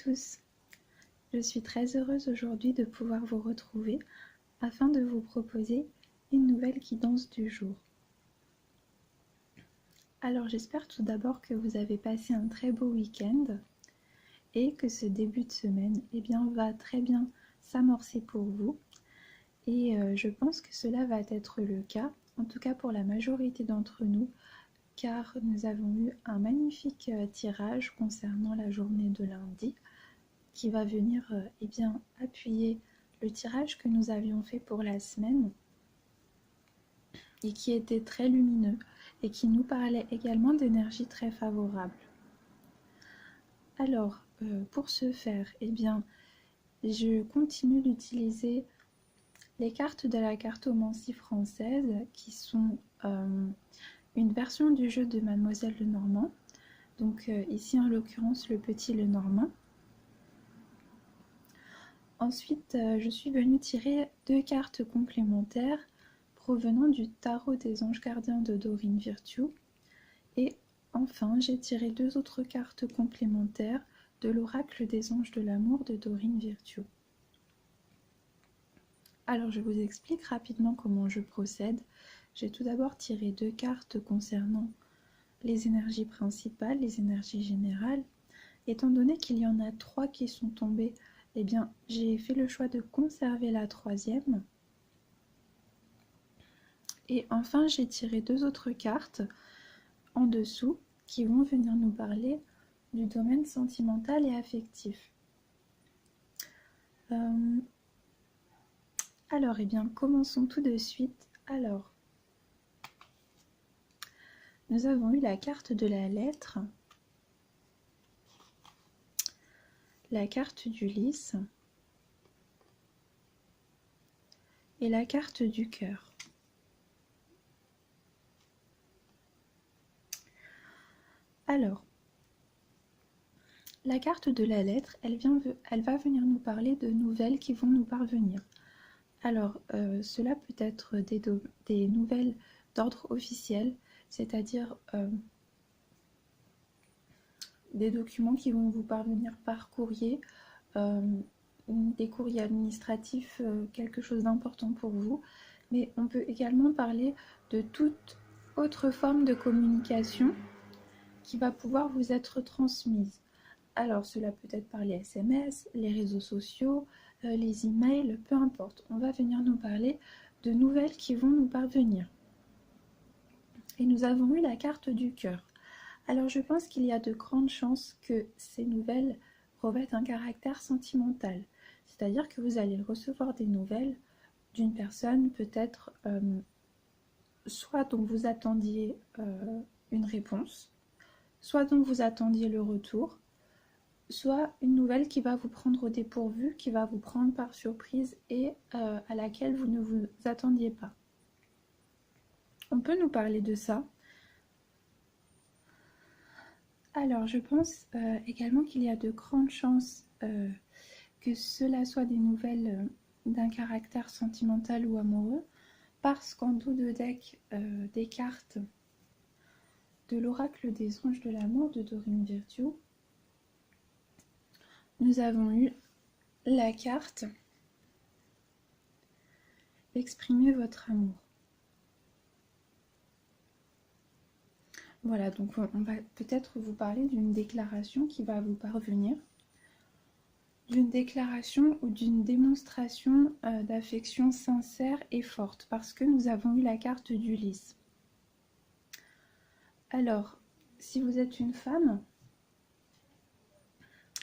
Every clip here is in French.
tous, je suis très heureuse aujourd'hui de pouvoir vous retrouver afin de vous proposer une nouvelle guidance du jour. Alors j'espère tout d'abord que vous avez passé un très beau week-end et que ce début de semaine va très bien s'amorcer pour vous. Et je pense que cela va être le cas, en tout cas pour la majorité d'entre nous, car nous avons eu un magnifique tirage concernant la journée de lundi qui va venir appuyer le tirage que nous avions fait pour la semaine et qui était très lumineux et qui nous parlait également d'énergie très favorable. Alors, pour ce faire, je continue d'utiliser les cartes de la cartomancie française qui sont une version du jeu de Mademoiselle Lenormand. Donc ici en l'occurrence le petit Lenormand. Ensuite, je suis venue tirer 2 cartes complémentaires provenant du tarot des anges gardiens de Dorine Virtue. Et enfin, j'ai tiré 2 autres cartes complémentaires de l'oracle des anges de l'amour de Dorine Virtue. Alors, je vous explique rapidement comment je procède. J'ai tout d'abord tiré 2 cartes concernant les énergies principales, les énergies générales. Étant donné qu'il y en a 3 qui sont tombées, j'ai fait le choix de conserver la 3e. Et enfin, j'ai tiré 2 autres cartes en dessous qui vont venir nous parler du domaine sentimental et affectif. Alors, commençons tout de suite. Alors, nous avons eu la carte de la lettre, la carte du lys et la carte du cœur. Alors, la carte de la lettre, elle va venir nous parler de nouvelles qui vont nous parvenir. Alors, cela peut être des nouvelles d'ordre officiel, c'est-à-dire des documents qui vont vous parvenir par courrier, des courriers administratifs, quelque chose d'important pour vous. Mais on peut également parler de toute autre forme de communication qui va pouvoir vous être transmise. Alors, cela peut être par les SMS, les réseaux sociaux, les emails, peu importe. On va venir nous parler de nouvelles qui vont nous parvenir. Et nous avons eu la carte du cœur. Alors, je pense qu'il y a de grandes chances que ces nouvelles revêtent un caractère sentimental. C'est-à-dire que vous allez recevoir des nouvelles d'une personne peut-être soit dont vous attendiez une réponse, soit dont vous attendiez le retour, soit une nouvelle qui va vous prendre au dépourvu, qui va vous prendre par surprise et à laquelle vous ne vous attendiez pas. On peut nous parler de ça. Alors, je pense également qu'il y a de grandes chances que cela soit des nouvelles d'un caractère sentimental ou amoureux, parce qu'en dos de deck des cartes de l'oracle des anges de l'amour de Dorine Virtue, nous avons eu la carte « Exprimez votre amour ». Voilà, donc on va peut-être vous parler d'une déclaration qui va vous parvenir, d'une déclaration ou d'une démonstration d'affection sincère et forte, parce que nous avons eu la carte du lys. Alors, si vous êtes une femme,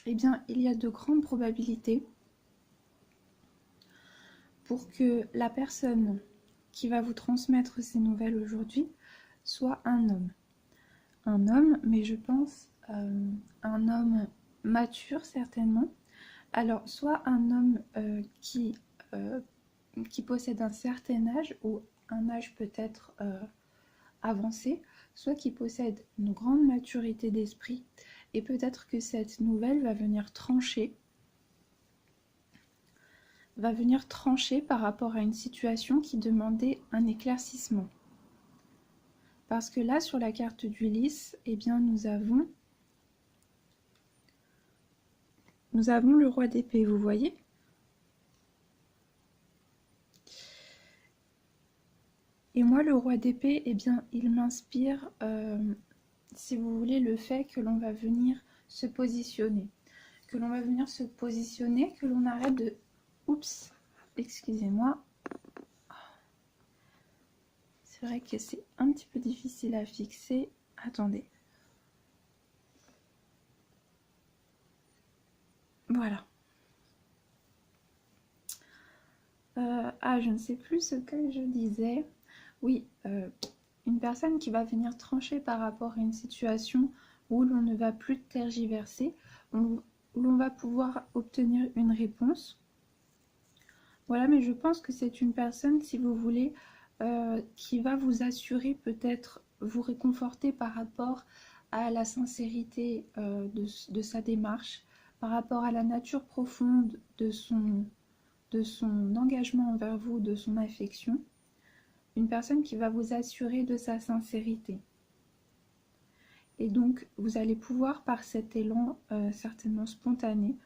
il y a de grandes probabilités pour que la personne qui va vous transmettre ces nouvelles aujourd'hui soit un homme. Un homme, mais je pense un homme mature certainement. Alors, soit un homme qui possède un certain âge ou un âge peut-être avancé, soit qui possède une grande maturité d'esprit, et peut-être que cette nouvelle va venir trancher par rapport à une situation qui demandait un éclaircissement. Parce que là, sur la carte du lys, nous avons nous avons le roi d'épée, vous voyez? Et moi, le roi d'épée, eh bien, il m'inspire, si vous voulez, le fait que l'on va venir se positionner. Que l'on va venir se positionner, que l'on arrête de... Oups, excusez-moi. C'est vrai que c'est un petit peu difficile à fixer. Attendez. Voilà. Je ne sais plus ce que je disais. Oui, une personne qui va venir trancher par rapport à une situation où l'on ne va plus tergiverser, où l'on va pouvoir obtenir une réponse. Voilà, mais je pense que c'est une personne, si vous voulez, qui va vous assurer, peut-être vous réconforter par rapport à la sincérité de sa démarche, par rapport à la nature profonde de son engagement envers vous, de son affection. Une personne qui va vous assurer de sa sincérité. Et donc, vous allez pouvoir, par cet élan certainement spontané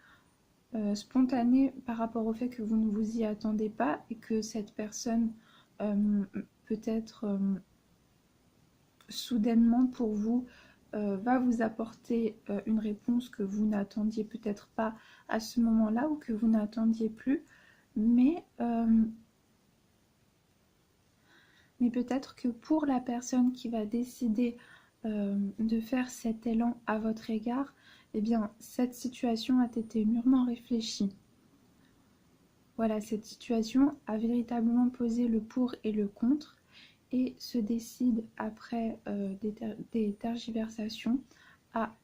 par rapport au fait que vous ne vous y attendez pas et que cette personne peut-être soudainement pour vous va vous apporter une réponse que vous n'attendiez peut-être pas à ce moment-là ou que vous n'attendiez plus, mais peut-être que pour la personne qui va décider de faire cet élan à votre égard, eh bien, cette situation a été mûrement réfléchie. Voilà, cette situation a véritablement posé le pour et le contre et se décide après des tergiversations à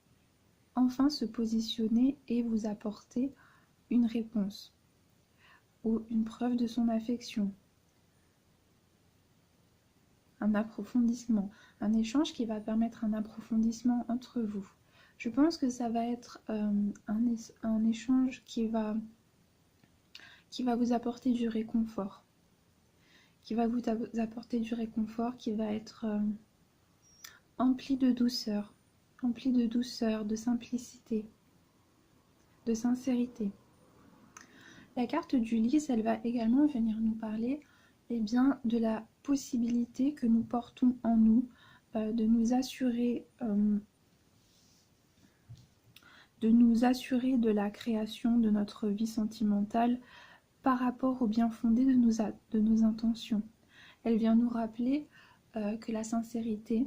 enfin se positionner et vous apporter une réponse ou une preuve de son affection. Un approfondissement, un échange qui va permettre un approfondissement entre vous. Je pense que ça va être un échange qui va vous apporter du réconfort. Qui va vous apporter du réconfort, qui va être empli de douceur, de simplicité, de sincérité. La carte du lys, elle va également venir nous parler de la possibilité que nous portons en nous de nous assurer de la création de notre vie sentimentale par rapport au bien fondé de nos intentions. Elle vient nous rappeler que la sincérité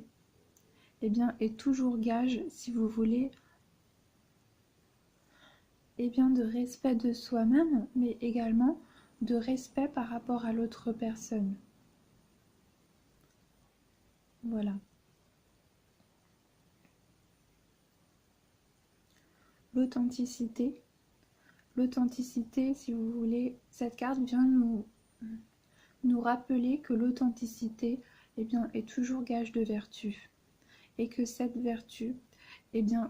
est toujours gage, si vous voulez, de respect de soi-même, mais également de respect par rapport à l'autre personne. Voilà. L'authenticité. L'authenticité, si vous voulez, cette carte vient nous rappeler que l'authenticité est toujours gage de vertu. Et que cette vertu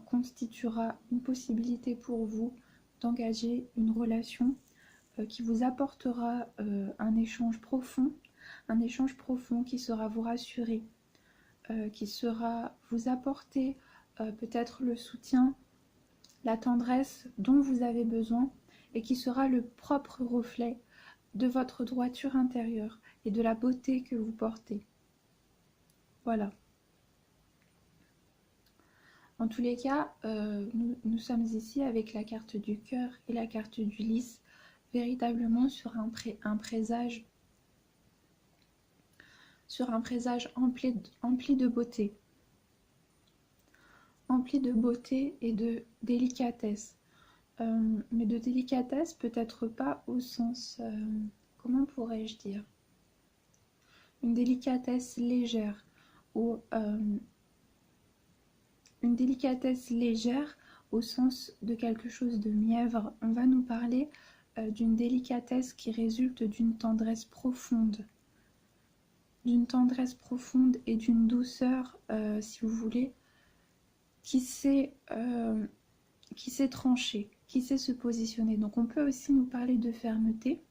constituera une possibilité pour vous d'engager une relation qui vous apportera un échange profond qui sera vous rassurer, qui sera vous apporter peut-être le soutien, la tendresse dont vous avez besoin et qui sera le propre reflet de votre droiture intérieure et de la beauté que vous portez. Voilà. En tous les cas, nous sommes ici avec la carte du cœur et la carte du lys, véritablement sur un présage empli de beauté. Empli de beauté et de délicatesse. Mais de délicatesse peut-être pas au sens... comment pourrais-je dire? Une délicatesse légère ou... une délicatesse légère au sens de quelque chose de mièvre. On va nous parler d'une délicatesse qui résulte d'une tendresse profonde. D'une tendresse profonde et d'une douceur, si vous voulez, qui sait trancher, qui sait se positionner. Donc on peut aussi nous parler de fermeté.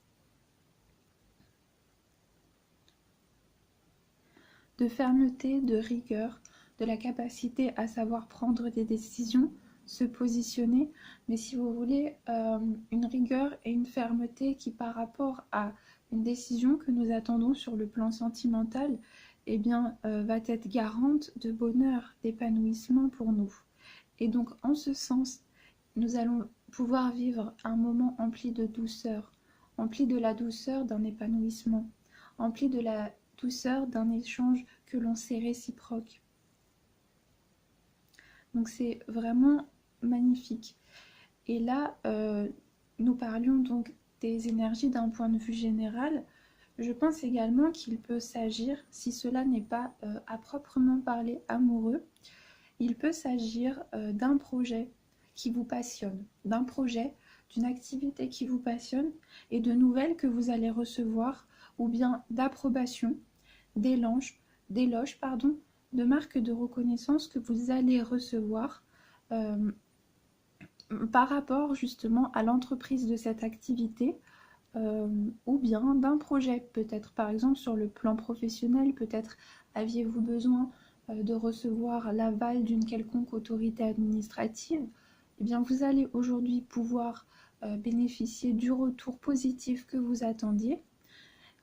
De fermeté, de rigueur, de la capacité à savoir prendre des décisions se positionner, mais si vous voulez, une rigueur et une fermeté qui par rapport à une décision que nous attendons sur le plan sentimental, eh bien, va être garante de bonheur, d'épanouissement pour nous. Et donc, en ce sens, nous allons pouvoir vivre un moment empli de douceur, empli de la douceur d'un épanouissement, empli de la douceur d'un échange que l'on sait réciproque. Donc c'est vraiment magnifique. Et là, nous parlions donc des énergies d'un point de vue général. Je pense également qu'il peut s'agir, si cela n'est pas à proprement parler amoureux, il peut s'agir d'un projet qui vous passionne, d'un projet, d'une activité qui vous passionne et de nouvelles que vous allez recevoir, ou bien d'approbation, d'éloges, de marques de reconnaissance que vous allez recevoir par rapport justement à l'entreprise de cette activité, ou bien d'un projet, peut-être par exemple sur le plan professionnel, peut-être aviez-vous besoin de recevoir l'aval d'une quelconque autorité administrative, eh bien vous allez aujourd'hui pouvoir bénéficier du retour positif que vous attendiez,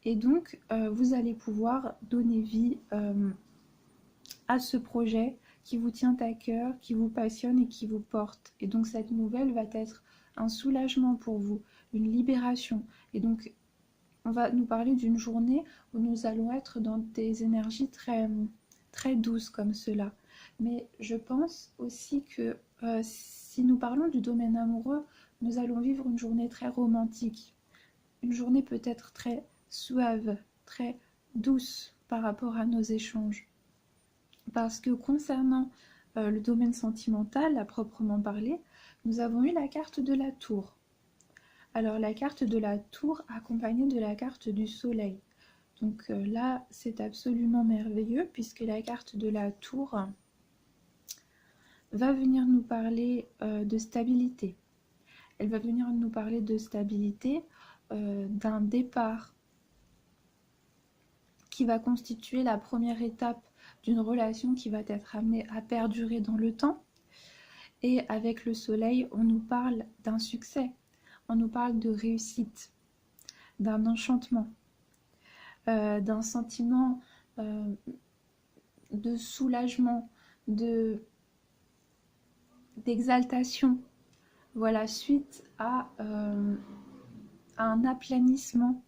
et donc vous allez pouvoir donner vie à ce projet qui vous tient à cœur, qui vous passionne et qui vous porte. Et donc cette nouvelle va être un soulagement pour vous, une libération. Et donc on va nous parler d'une journée où nous allons être dans des énergies très, très douces comme cela. Mais je pense aussi que si nous parlons du domaine amoureux, nous allons vivre une journée très romantique. Une journée peut-être très suave, très douce par rapport à nos échanges. Parce que concernant le domaine sentimental, à proprement parler, nous avons eu la carte de la tour. Alors la carte de la tour accompagnée de la carte du soleil. Donc là, c'est absolument merveilleux puisque la carte de la tour va venir nous parler de stabilité. Elle va venir nous parler de stabilité, d'un départ qui va constituer la première étape d'une relation qui va être amenée à perdurer dans le temps. Et avec le soleil, on nous parle d'un succès, on nous parle de réussite, d'un enchantement, d'un sentiment de soulagement, d'exaltation. Voilà, suite à un aplanissement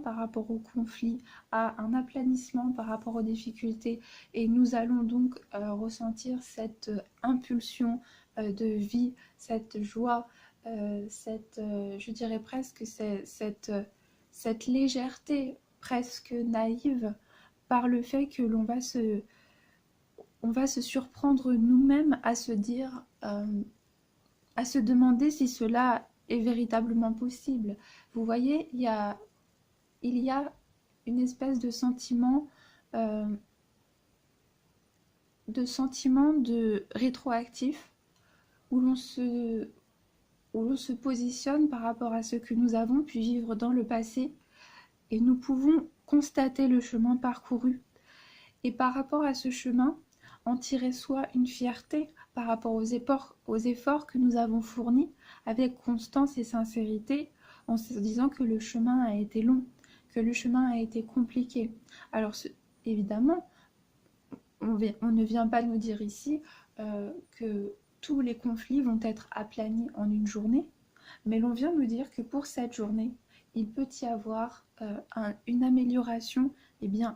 par rapport aux conflits, à un aplanissement par rapport aux difficultés, et nous allons donc ressentir cette impulsion de vie, cette joie, je dirais presque cette légèreté presque naïve par le fait que on va se surprendre nous-mêmes à se dire, à se demander si cela est véritablement possible. Vous voyez, il y a une espèce de sentiment de rétroactif où l'on se positionne par rapport à ce que nous avons pu vivre dans le passé, et nous pouvons constater le chemin parcouru. Et par rapport à ce chemin, en tirer soit une fierté par rapport aux efforts que nous avons fournis avec constance et sincérité, en se disant que le chemin a été long, que le chemin a été compliqué. Alors évidemment, on ne vient pas nous dire ici que tous les conflits vont être aplanis en une journée, mais l'on vient nous dire que pour cette journée, il peut y avoir une amélioration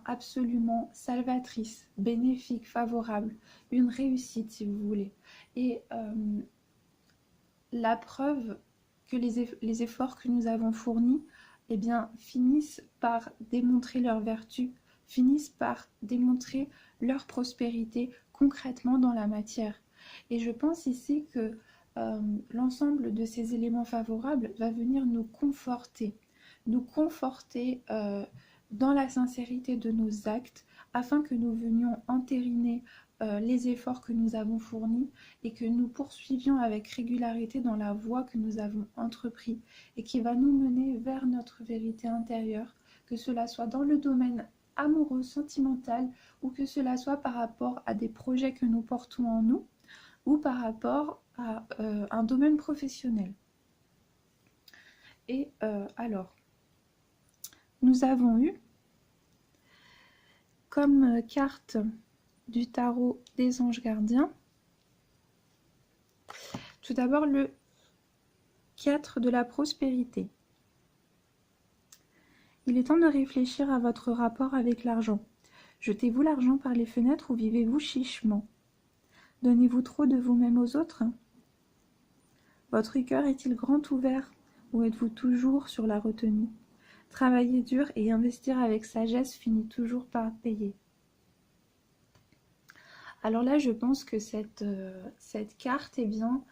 absolument salvatrice, bénéfique, favorable, une réussite si vous voulez. Et la preuve que les efforts que nous avons fournis finissent par démontrer leur vertu, finissent par démontrer leur prospérité concrètement dans la matière. Et je pense ici que l'ensemble de ces éléments favorables va venir nous conforter dans la sincérité de nos actes, afin que nous venions entériner les efforts que nous avons fournis et que nous poursuivions avec régularité dans la voie que nous avons entreprise et qui va nous mener vers notre vérité intérieure, que cela soit dans le domaine amoureux, sentimental, ou que cela soit par rapport à des projets que nous portons en nous. ou par rapport à un domaine professionnel. Et alors, nous avons eu comme carte du tarot des anges gardiens, tout d'abord le 4 de la prospérité. Il est temps de réfléchir à votre rapport avec l'argent. Jetez-vous l'argent par les fenêtres ou vivez-vous chichement? Donnez-vous trop de vous-même aux autres? Votre cœur est-il grand ouvert ou êtes-vous toujours sur la retenue? Travailler dur et investir avec sagesse finit toujours par payer. Alors là, je pense que cette carte, eh bien,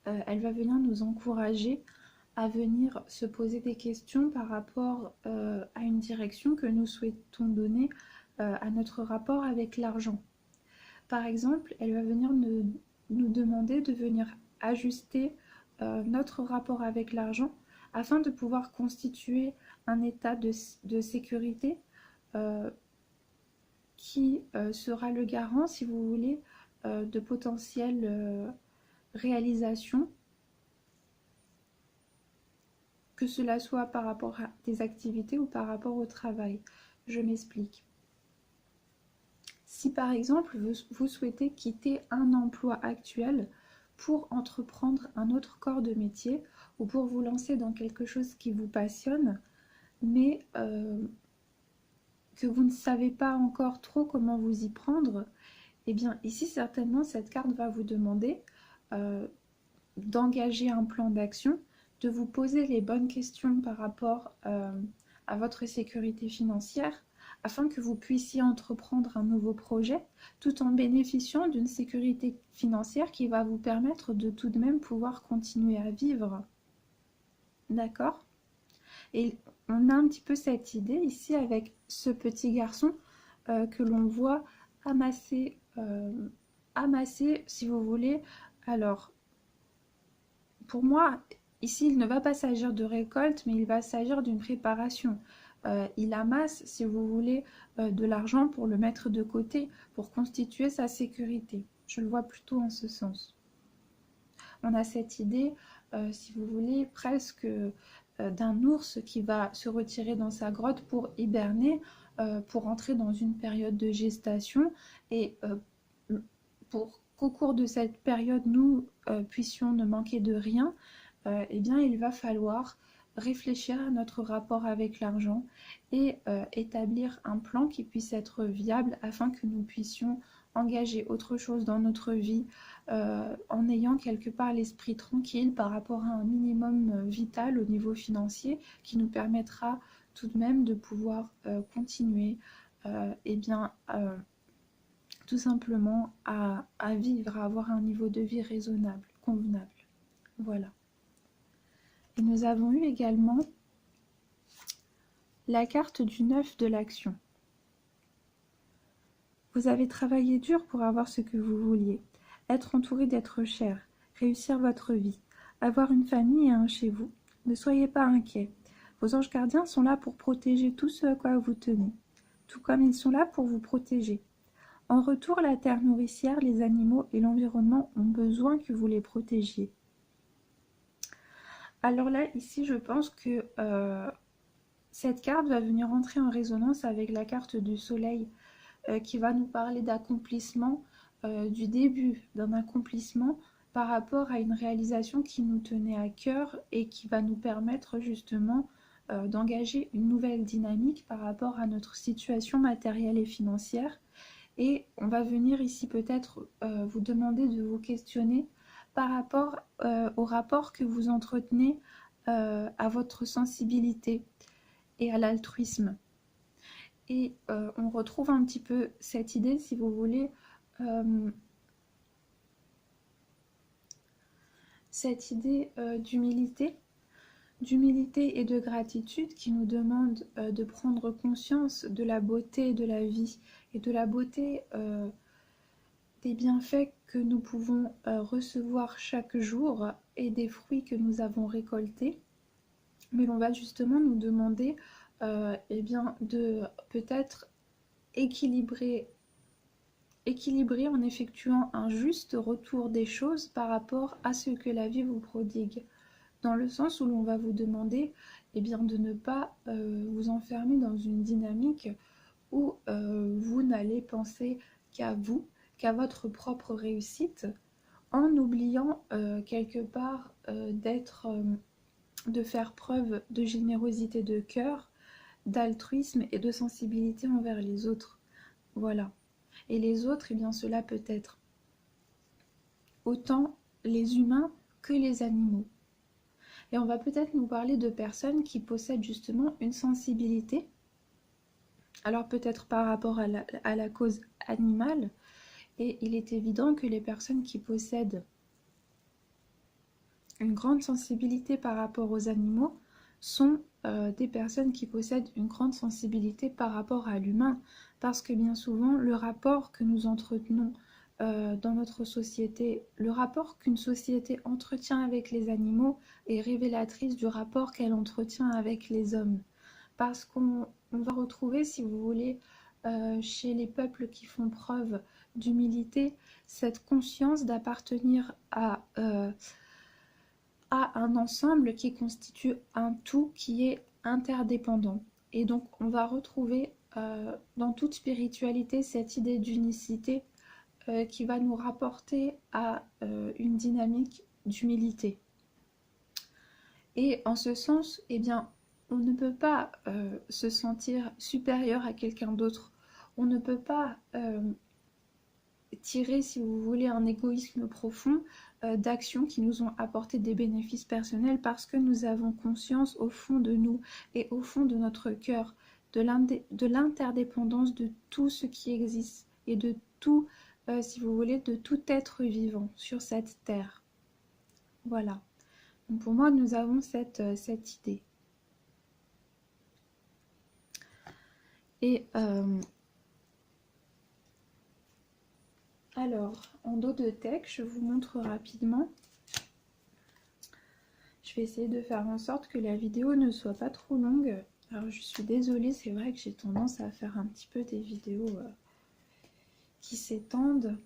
elle va venir nous encourager à venir se poser des questions par rapport à une direction que nous souhaitons donner à notre rapport avec l'argent. Par exemple, elle va venir nous demander de venir ajuster notre rapport avec l'argent afin de pouvoir constituer un état de sécurité qui sera le garant, si vous voulez, de potentielles réalisations, que cela soit par rapport à des activités ou par rapport au travail. Je m'explique. Si par exemple vous souhaitez quitter un emploi actuel pour entreprendre un autre corps de métier ou pour vous lancer dans quelque chose qui vous passionne, mais que vous ne savez pas encore trop comment vous y prendre, eh bien ici certainement cette carte va vous demander d'engager un plan d'action, de vous poser les bonnes questions par rapport à votre sécurité financière, afin que vous puissiez entreprendre un nouveau projet, tout en bénéficiant d'une sécurité financière qui va vous permettre de tout de même pouvoir continuer à vivre. D'accord? Et on a un petit peu cette idée ici avec ce petit garçon que l'on voit amasser, si vous voulez. Alors, pour moi, ici, il ne va pas s'agir de récolte, mais il va s'agir d'une préparation. Il amasse, si vous voulez, de l'argent pour le mettre de côté, pour constituer sa sécurité. Je le vois plutôt en ce sens. On a cette idée, si vous voulez, presque d'un ours qui va se retirer dans sa grotte pour hiberner, pour entrer dans une période de gestation et pour qu'au cours de cette période, nous puissions ne manquer de rien, eh bien, il va falloir réfléchir à notre rapport avec l'argent et établir un plan qui puisse être viable afin que nous puissions engager autre chose dans notre vie en ayant quelque part l'esprit tranquille par rapport à un minimum vital au niveau financier qui nous permettra tout de même de pouvoir continuer eh bien, tout simplement à vivre, à avoir un niveau de vie raisonnable, convenable. Voilà. Et nous avons eu également la carte du 9 de l'action. Vous avez travaillé dur pour avoir ce que vous vouliez, être entouré d'êtres chers, réussir votre vie, avoir une famille et un chez vous. Ne soyez pas inquiets. Vos anges gardiens sont là pour protéger tout ce à quoi vous tenez, tout comme ils sont là pour vous protéger. En retour, la terre nourricière, les animaux et l'environnement ont besoin que vous les protégiez. Alors là, ici, je pense que cette carte va venir entrer en résonance avec la carte du soleil qui va nous parler d'accomplissement, du début d'un accomplissement par rapport à une réalisation qui nous tenait à cœur et qui va nous permettre justement d'engager une nouvelle dynamique par rapport à notre situation matérielle et financière. Et on va venir ici peut-être vous demander de vous questionner par rapport au rapport que vous entretenez à votre sensibilité et à l'altruisme. Et on retrouve un petit peu cette idée, si vous voulez, cette idée d'humilité et de gratitude qui nous demande de prendre conscience de la beauté de la vie et de la beauté des bienfaits que nous pouvons recevoir chaque jour et des fruits que nous avons récoltés. Mais l'on va justement nous demander eh bien, de peut-être équilibrer équilibrer en effectuant un juste retour des choses par rapport à ce que la vie vous prodigue. Dans le sens où l'on va vous demander eh bien, de ne pas vous enfermer dans une dynamique où vous n'allez penser qu'à vous, qu'à votre propre réussite, en oubliant quelque part de faire preuve de générosité de cœur, d'altruisme et de sensibilité envers les autres. Voilà. Et les autres, eh bien, cela peut être autant les humains que les animaux. Et on va peut-être nous parler de personnes qui possèdent justement une sensibilité. Alors peut-être par rapport à la cause animale. Et il est évident que les personnes qui possèdent une grande sensibilité par rapport aux animaux sont des personnes qui possèdent une grande sensibilité par rapport à l'humain. Parce que bien souvent, le rapport que nous entretenons dans notre société, le rapport qu'une société entretient avec les animaux est révélatrice du rapport qu'elle entretient avec les hommes. Parce qu'on va retrouver, si vous voulez, chez les peuples qui font preuve d'humilité, cette conscience d'appartenir à un ensemble qui constitue un tout qui est interdépendant. Et donc on va retrouver dans toute spiritualité cette idée d'unicité qui va nous rapporter à une dynamique d'humilité. Et en ce sens, eh bien, on ne peut pas se sentir supérieur à quelqu'un d'autre. On ne peut pas tirer, si vous voulez, un égoïsme profond d'actions qui nous ont apporté des bénéfices personnels parce que nous avons conscience au fond de nous et au fond de notre cœur de l'interdépendance de tout ce qui existe et de tout, si vous voulez, de tout être vivant sur cette terre. Voilà. Donc pour moi, nous avons cette idée. Et alors, en dos de texte, je vous montre rapidement. Je vais essayer de faire en sorte que la vidéo ne soit pas trop longue. Alors, je suis désolée, c'est vrai que j'ai tendance à faire un petit peu des vidéos qui s'étendent.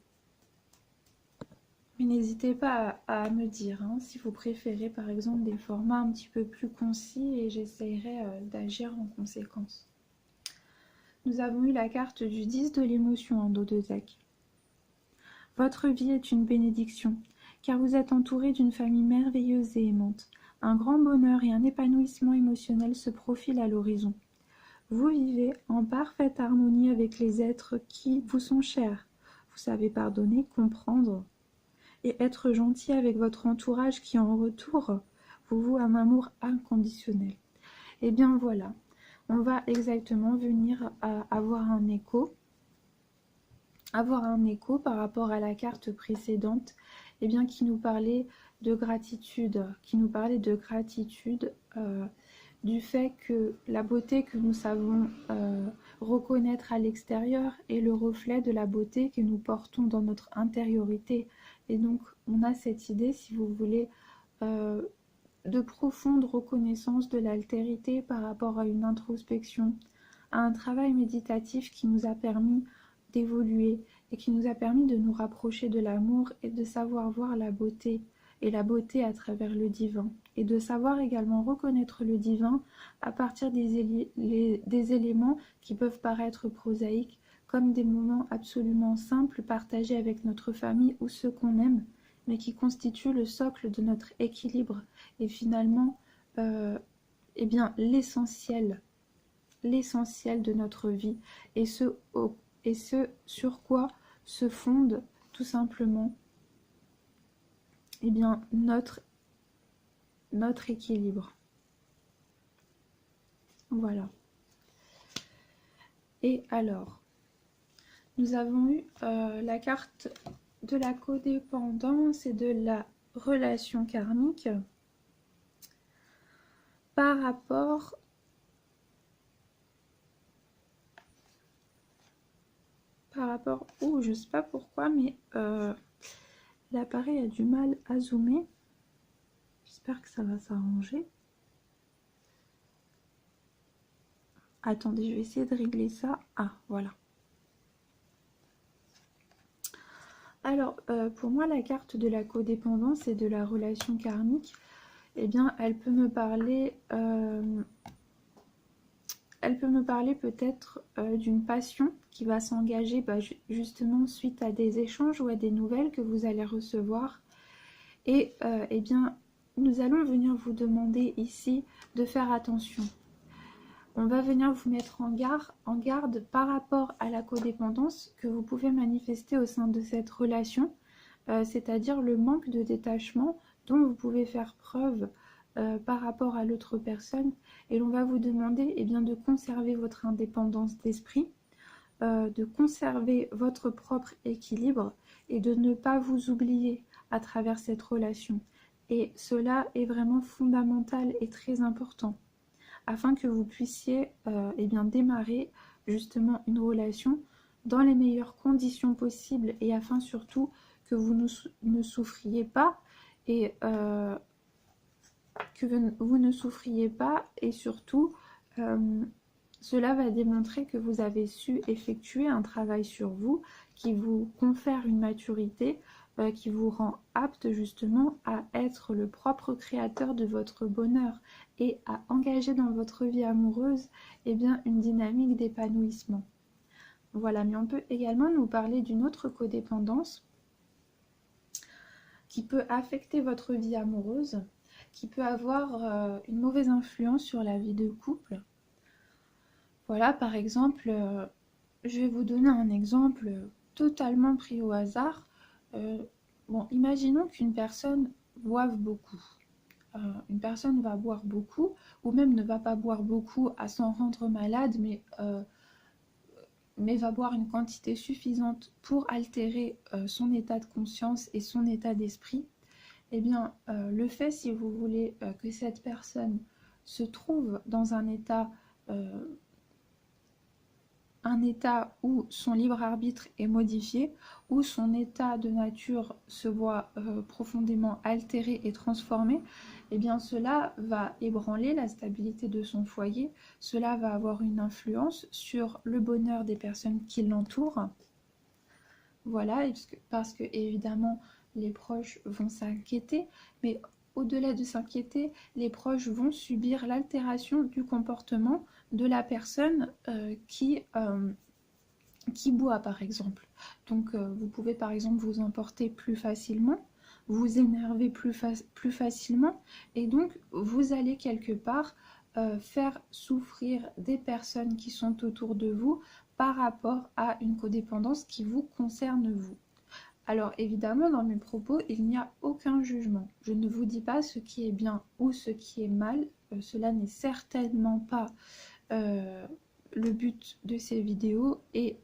Mais n'hésitez pas à me dire hein, si vous préférez par exemple des formats un petit peu plus concis et j'essayerai d'agir en conséquence. Nous avons eu la carte du 10 de l'émotion en dos de deck. Votre vie est une bénédiction, car vous êtes entouré d'une famille merveilleuse et aimante. Un grand bonheur et un épanouissement émotionnel se profilent à l'horizon. Vous vivez en parfaite harmonie avec les êtres qui vous sont chers. Vous savez pardonner, comprendre et être gentil avec votre entourage qui, en retour, vous voue un amour inconditionnel. Et bien voilà, on va exactement venir avoir un écho par rapport à la carte précédente, eh bien, qui nous parlait de gratitude, du fait que la beauté que nous savons reconnaître à l'extérieur est le reflet de la beauté que nous portons dans notre intériorité. Et donc, on a cette idée, si vous voulez, de profonde reconnaissance de l'altérité par rapport à une introspection, à un travail méditatif qui nous a permis d'évoluer et qui nous a permis de nous rapprocher de l'amour et de savoir voir la beauté et la beauté à travers le divin et de savoir également reconnaître le divin à partir des éléments qui peuvent paraître prosaïques comme des moments absolument simples partagés avec notre famille ou ceux qu'on aime mais qui constituent le socle de notre équilibre et finalement eh bien l'essentiel de notre vie et ce sur quoi se fonde tout simplement eh bien, notre équilibre. Voilà. Et alors, nous avons eu la carte de la codépendance et de la relation karmique par rapport je sais pas pourquoi, mais l'appareil a du mal à zoomer. J'espère que ça va s'arranger. Attendez, je vais essayer de régler ça. Ah, voilà. Alors, pour moi, la carte de la codépendance et de la relation karmique, eh bien, elle peut me parler peut-être d'une passion qui va s'engager justement suite à des échanges ou à des nouvelles que vous allez recevoir. Et eh bien, nous allons venir vous demander ici de faire attention. On va venir vous mettre en garde par rapport à la codépendance que vous pouvez manifester au sein de cette relation, c'est-à-dire le manque de détachement dont vous pouvez faire preuve par rapport à l'autre personne. Et l'on va vous demander eh bien, de conserver votre indépendance d'esprit, de conserver votre propre équilibre et de ne pas vous oublier à travers cette relation. Et cela est vraiment fondamental et très important afin que vous puissiez eh bien, démarrer justement une relation dans les meilleures conditions possibles et afin surtout que vous ne souffriez pas et surtout cela va démontrer que vous avez su effectuer un travail sur vous qui vous confère une maturité qui vous rend apte justement à être le propre créateur de votre bonheur et à engager dans votre vie amoureuse eh bien, une dynamique d'épanouissement. Voilà, mais on peut également nous parler d'une autre codépendance qui peut affecter votre vie amoureuse, qui peut avoir une mauvaise influence sur la vie de couple. Voilà, par exemple, je vais vous donner un exemple totalement pris au hasard. Bon, imaginons qu'une personne boive beaucoup. Une personne va boire beaucoup, ou même ne va pas boire beaucoup à s'en rendre malade, mais va boire une quantité suffisante pour altérer son état de conscience et son état d'esprit. Eh bien, le fait, si vous voulez, que cette personne se trouve dans un état où son libre arbitre est modifié, où son état de nature se voit profondément altéré et transformé, eh bien cela va ébranler la stabilité de son foyer, cela va avoir une influence sur le bonheur des personnes qui l'entourent. Voilà, parce que évidemment les proches vont s'inquiéter, mais au-delà de s'inquiéter, les proches vont subir l'altération du comportement de la personne qui boit par exemple. Donc vous pouvez par exemple vous emporter plus facilement, vous énerver plus facilement, et donc vous allez quelque part faire souffrir des personnes qui sont autour de vous par rapport à une codépendance qui vous concerne vous. Alors évidemment, dans mes propos, il n'y a aucun jugement. Je ne vous dis pas ce qui est bien ou ce qui est mal. Cela n'est certainement pas le but de ces vidéos et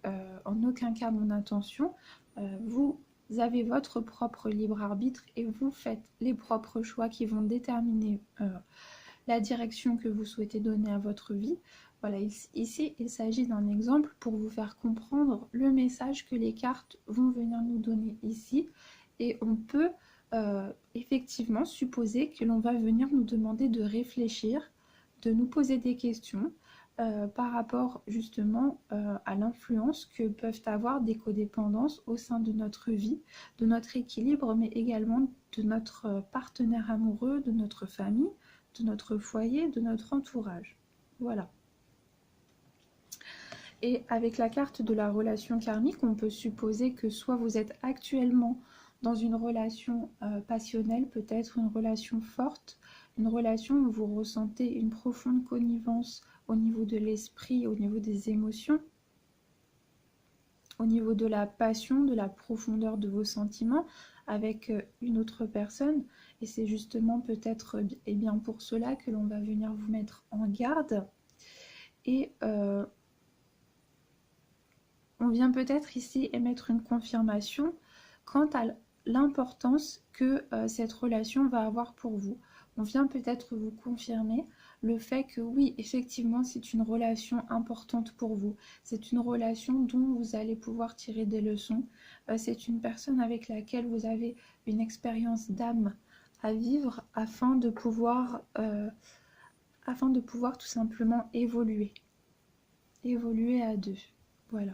en aucun cas mon intention. Vous avez votre propre libre arbitre et vous faites les propres choix qui vont déterminer la direction que vous souhaitez donner à votre vie. Voilà, ici il s'agit d'un exemple pour vous faire comprendre le message que les cartes vont venir nous donner ici, et on peut effectivement supposer que l'on va venir nous demander de réfléchir, de nous poser des questions par rapport justement à l'influence que peuvent avoir des codépendances au sein de notre vie, de notre équilibre, mais également de notre partenaire amoureux, de notre famille, de notre foyer, de notre entourage. Voilà. Et avec la carte de la relation karmique, on peut supposer que soit vous êtes actuellement dans une relation passionnelle, peut-être une relation forte, une relation où vous ressentez une profonde connivence au niveau de l'esprit, au niveau des émotions, au niveau de la passion, de la profondeur de vos sentiments avec une autre personne. Et c'est justement peut-être eh bien pour cela que l'on va venir vous mettre en garde. Et on vient peut-être ici émettre une confirmation quant à l'importance que cette relation va avoir pour vous. On vient peut-être vous confirmer le fait que oui, effectivement, c'est une relation importante pour vous. C'est une relation dont vous allez pouvoir tirer des leçons. C'est une personne avec laquelle vous avez une expérience d'âme à vivre afin de pouvoir tout simplement évoluer. Évoluer à deux. Voilà.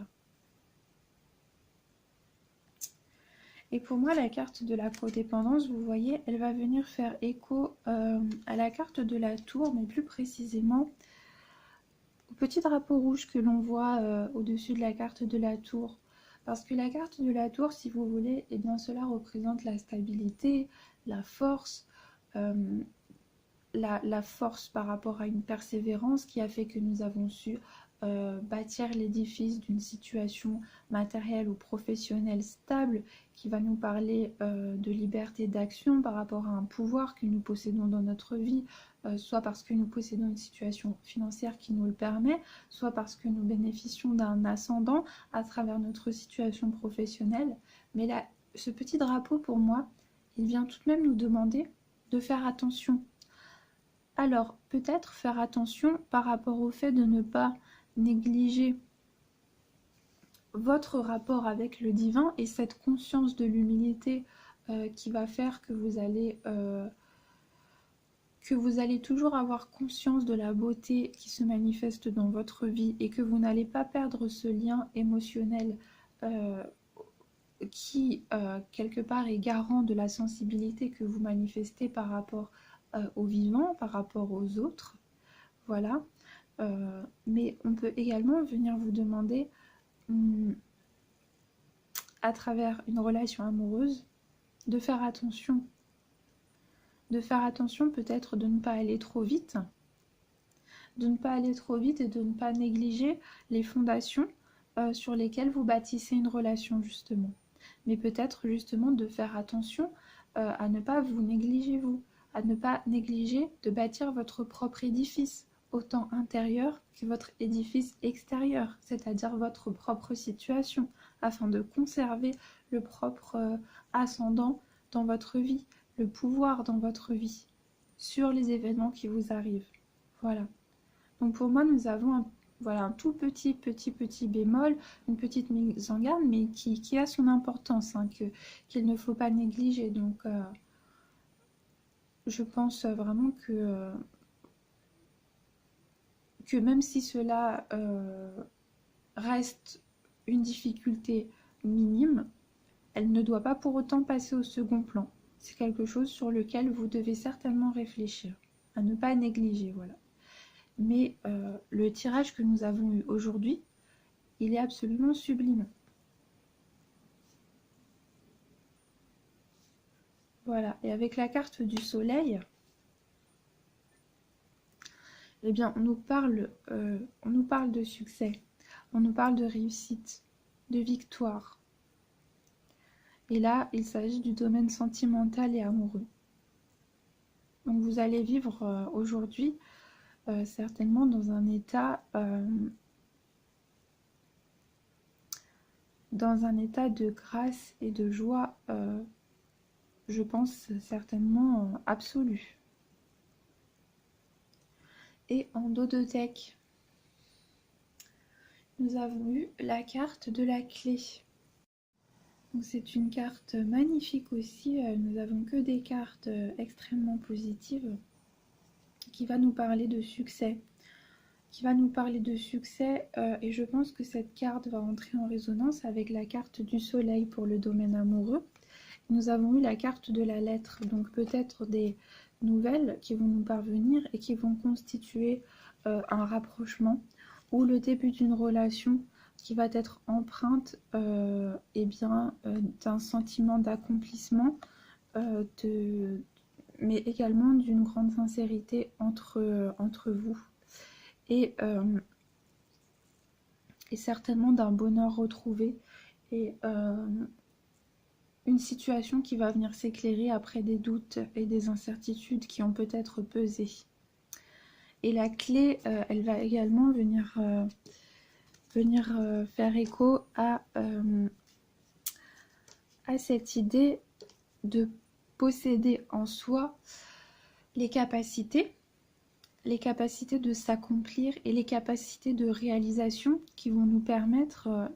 Et pour moi, la carte de la codépendance, vous voyez, elle va venir faire écho à la carte de la tour, mais plus précisément au petit drapeau rouge que l'on voit au-dessus de la carte de la tour. Parce que la carte de la tour, si vous voulez, eh bien cela représente la stabilité, la force, euh, la force par rapport à une persévérance qui a fait que nous avons su bâtir l'édifice d'une situation matérielle ou professionnelle stable, qui va nous parler de liberté d'action par rapport à un pouvoir que nous possédons dans notre vie, soit parce que nous possédons une situation financière qui nous le permet, soit parce que nous bénéficions d'un ascendant à travers notre situation professionnelle. Mais là, ce petit drapeau, pour moi, il vient tout de même nous demander de faire attention. Alors, peut-être faire attention par rapport au fait de ne pas négliger votre rapport avec le divin et cette conscience de l'humilité qui va faire que vous allez toujours avoir conscience de la beauté qui se manifeste dans votre vie et que vous n'allez pas perdre ce lien émotionnel qui, quelque part, est garant de la sensibilité que vous manifestez par rapport aux vivants, par rapport aux autres. Voilà. Mais on peut également venir vous demander, à travers une relation amoureuse, de faire attention. De faire attention peut-être de ne pas aller trop vite. De ne pas aller trop vite et de ne pas négliger les fondations sur lesquelles vous bâtissez une relation, justement. Mais peut-être justement de faire attention à ne pas vous négliger vous, à ne pas négliger de bâtir votre propre édifice, autant intérieur que votre édifice extérieur, c'est-à-dire votre propre situation, afin de conserver le propre ascendant dans votre vie, le pouvoir dans votre vie, sur les événements qui vous arrivent. Voilà. Donc pour moi, nous avons un tout petit bémol, une petite mise en garde, mais qui a son importance, hein, qu'il ne faut pas négliger. Donc je pense vraiment que même si cela reste une difficulté minime, elle ne doit pas pour autant passer au second plan. C'est quelque chose sur lequel vous devez certainement réfléchir, à ne pas négliger, voilà. Mais le tirage que nous avons eu aujourd'hui, il est absolument sublime. Voilà, et avec la carte du soleil, eh bien, on nous parle de succès, on nous parle de réussite, de victoire. Et là, il s'agit du domaine sentimental et amoureux. Donc vous allez vivre aujourd'hui certainement dans un état de grâce et de joie, je pense certainement absolue. Et en dos de deck, nous avons eu la carte de la clé. Donc c'est une carte magnifique aussi, nous n'avons que des cartes extrêmement positives qui va nous parler de succès. Et je pense que cette carte va entrer en résonance avec la carte du soleil pour le domaine amoureux. Nous avons eu la carte de la lettre, donc peut-être des nouvelles qui vont nous parvenir et qui vont constituer un rapprochement ou le début d'une relation qui va être empreinte d'un sentiment d'accomplissement, mais également d'une grande sincérité entre vous. Et certainement d'un bonheur retrouvé et une situation qui va venir s'éclairer après des doutes et des incertitudes qui ont peut-être pesé. Et la clé, elle va également venir faire écho à cette idée de posséder en soi les capacités de s'accomplir et les capacités de réalisation qui vont nous permettre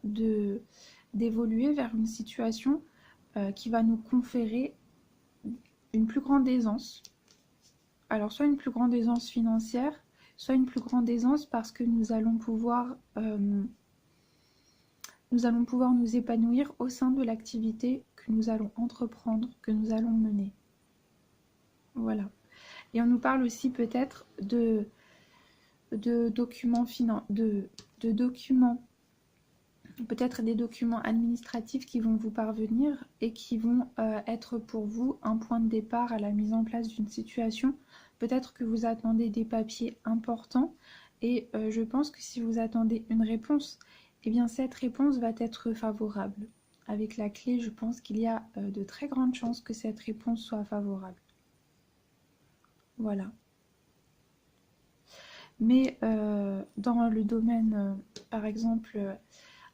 d'évoluer vers une situation qui va nous conférer une plus grande aisance. Alors soit une plus grande aisance financière, soit une plus grande aisance parce que nous allons pouvoir nous allons pouvoir nous épanouir au sein de l'activité que nous allons entreprendre, que nous allons mener. Voilà. Et on nous parle aussi peut-être de documents de documents, peut-être des documents administratifs qui vont vous parvenir et qui vont être pour vous un point de départ à la mise en place d'une situation. Peut-être que vous attendez des papiers importants et je pense que si vous attendez une réponse, eh bien cette réponse va être favorable. Avec la clé, je pense qu'il y a de très grandes chances que cette réponse soit favorable. Voilà. Mais dans le domaine, par exemple,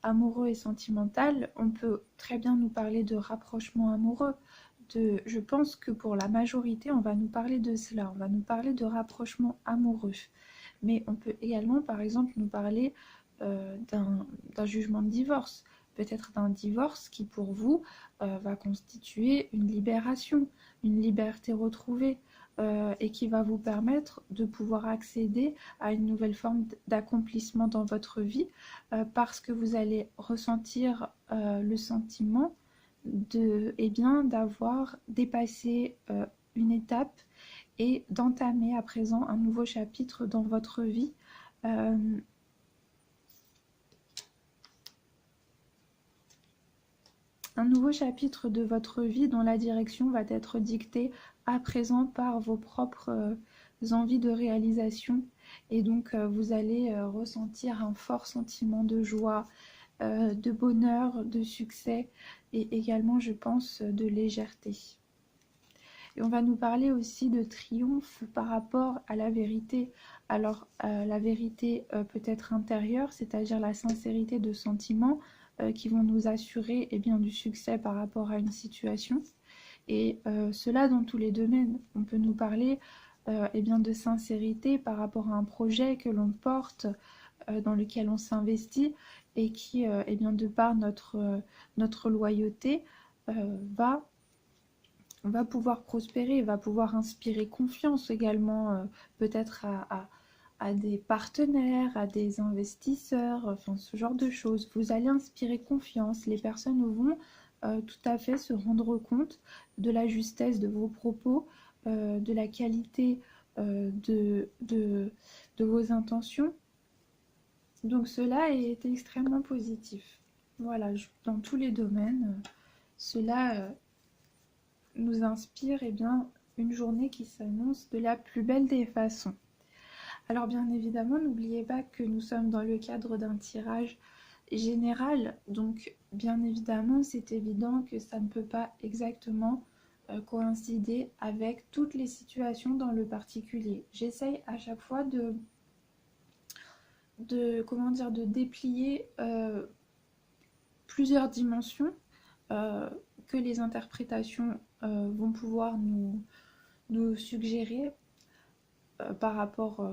amoureux et sentimental, on peut très bien nous parler de rapprochement amoureux. Je pense que pour la majorité, on va nous parler de cela, on va nous parler de rapprochement amoureux. Mais on peut également, par exemple, nous parler d'un jugement de divorce. Peut-être d'un divorce qui, pour vous, va constituer une libération, une liberté retrouvée. Et qui va vous permettre de pouvoir accéder à une nouvelle forme d'accomplissement dans votre vie parce que vous allez ressentir le sentiment d'avoir dépassé une étape et d'entamer à présent un nouveau chapitre dans votre vie. Un nouveau chapitre de votre vie dont la direction va être dictée à présent par vos propres envies de réalisation. Et donc vous allez ressentir un fort sentiment de joie, de bonheur, de succès et également, je pense, de légèreté. Et on va nous parler aussi de triomphe par rapport à la vérité. Alors la vérité peut être intérieure, c'est-à-dire la sincérité de sentiments, qui vont nous assurer du succès par rapport à une situation. Et cela dans tous les domaines. On peut nous parler de sincérité par rapport à un projet que l'on porte, dans lequel on s'investit et qui, de par notre loyauté, va pouvoir prospérer, va pouvoir inspirer confiance également, peut-être à des partenaires, à des investisseurs, enfin ce genre de choses. Vous allez inspirer confiance. Les personnes vont tout à fait se rendre compte de la justesse de vos propos, de la qualité de vos intentions. Donc cela est extrêmement positif. Voilà, dans tous les domaines, cela nous inspire une journée qui s'annonce de la plus belle des façons. Alors bien évidemment, n'oubliez pas que nous sommes dans le cadre d'un tirage général, donc bien évidemment, c'est évident que ça ne peut pas exactement coïncider avec toutes les situations dans le particulier. J'essaye à chaque fois de déplier plusieurs dimensions que les interprétations vont pouvoir nous suggérer par rapport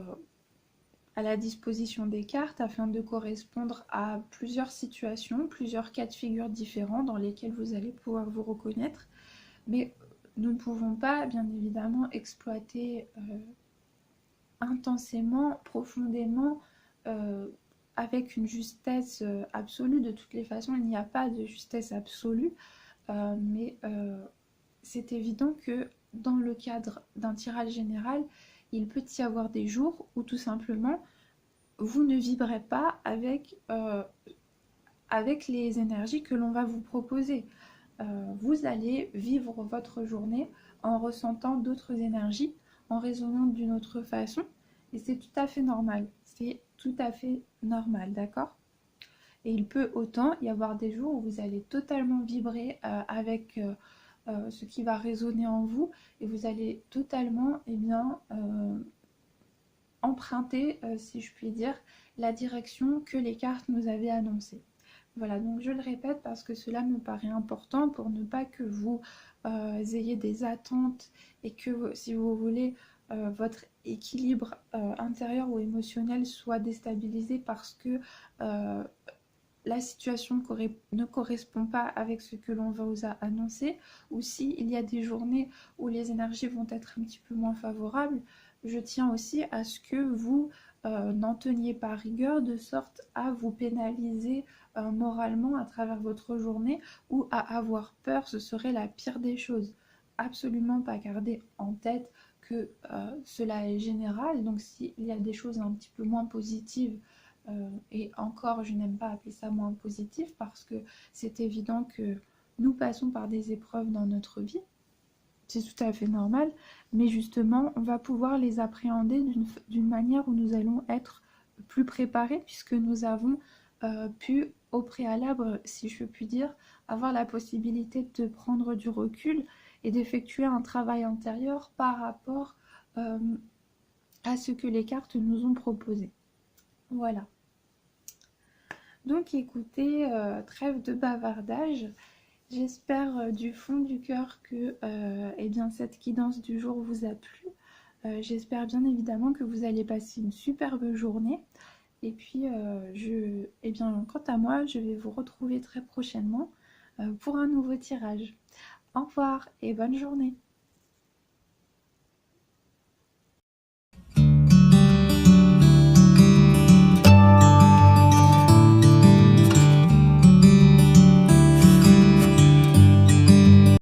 à la disposition des cartes afin de correspondre à plusieurs situations, plusieurs cas de figure différents dans lesquels vous allez pouvoir vous reconnaître. Mais nous ne pouvons pas, bien évidemment, exploiter intensément, profondément, avec une justesse absolue. De toutes les façons, il n'y a pas de justesse absolue, mais c'est évident que dans le cadre d'un tirage général, il peut y avoir des jours où tout simplement vous ne vibrez pas avec les énergies que l'on va vous proposer. Vous allez vivre votre journée en ressentant d'autres énergies, en résonnant d'une autre façon, et c'est tout à fait normal. C'est tout à fait normal, d'accord ? Et il peut autant y avoir des jours où vous allez totalement vibrer avec ce qui va résonner en vous, et vous allez totalement emprunter, si je puis dire, la direction que les cartes nous avaient annoncée. Voilà, donc je le répète parce que cela me paraît important pour ne pas que vous ayez des attentes et que, si vous voulez, votre équilibre intérieur ou émotionnel soit déstabilisé parce que la situation ne correspond pas avec ce que l'on vous a annoncé, ou s'il y a des journées où les énergies vont être un petit peu moins favorables, je tiens aussi à ce que vous n'en teniez pas rigueur de sorte à vous pénaliser moralement à travers votre journée ou à avoir peur, ce serait la pire des choses. Absolument pas garder en tête que cela est général, donc s'il y a des choses un petit peu moins positives, et encore je n'aime pas appeler ça moins positif parce que c'est évident que nous passons par des épreuves dans notre vie, c'est tout à fait normal, mais justement on va pouvoir les appréhender d'une manière où nous allons être plus préparés puisque nous avons pu au préalable, si je puis dire, avoir la possibilité de prendre du recul et d'effectuer un travail intérieur par rapport euh, à ce que les cartes nous ont proposé. Voilà. Donc écoutez, trêve de bavardage. J'espère du fond du cœur que eh bien, cette guidance du jour vous a plu. J'espère bien évidemment que vous allez passer une superbe journée. Et puis, eh bien, quant à moi, je vais vous retrouver très prochainement pour un nouveau tirage. Au revoir et bonne journée.